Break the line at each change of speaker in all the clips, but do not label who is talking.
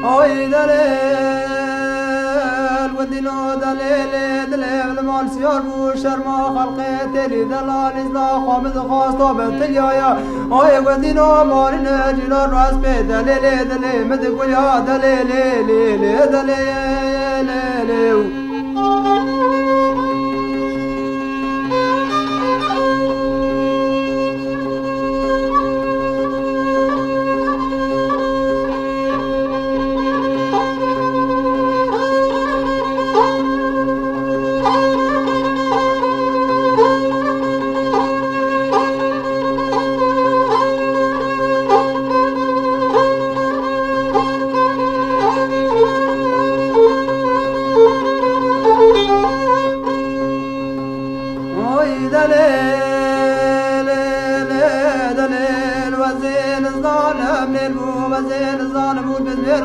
آی دلیل و دینو دلیل دلیل مال سیار بو شرما خلق تلی دلال ازنا خامد خواستا بنتلیایا آی و دینو مال نجینا راست به دلیل دلیل مدگویا دلیل دلیل دلیل وزين الظالم والبزمير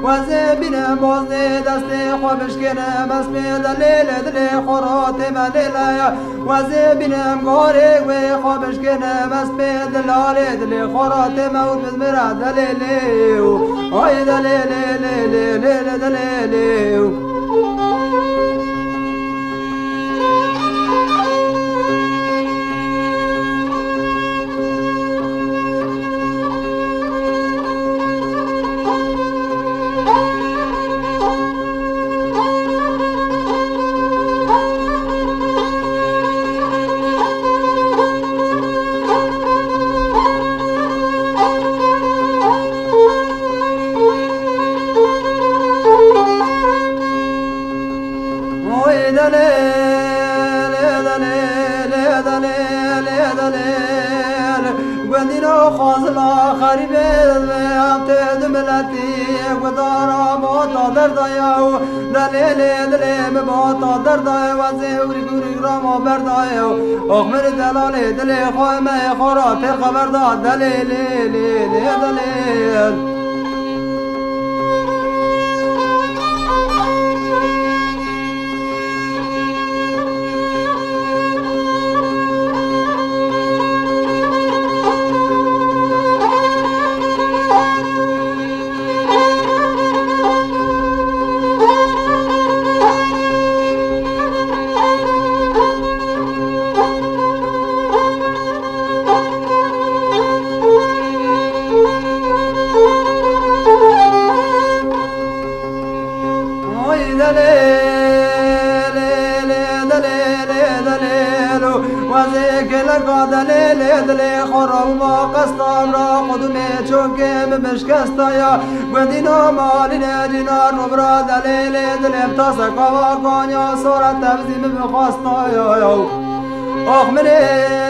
وزين بنا بوزي دستي خوبش كنا بس بيد الليل دلي خروتي مدليا وزين بنا مغوري وخوبش كنا بس بيد اللالي دلي خروتي مول بزمير دليلي وي دليلي دليلي دليلي ودينو خازلا خريبه وانت دملتي ودارا موتا دردايا دليل دليل موتا دردايا وزي وري وري راما بردايا اخمر دلال دلي خيمه خورا تر خبر دا دليل دليل وزيك لك دليل دلي خرب ما قصدام را قدومي چونكي مشكستا يا ودينو مالي نجينا نبرا دليل دلي بتاسكا وقانيا صورة تفزيم بخاستا يا آخ مني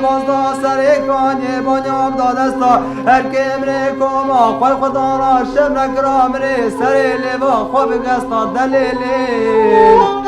بازدا سري کانی بانیام دادستا هر که منی کما خواه خدا را شم نگرا منی سری لیوا خواه بگستا دلیلی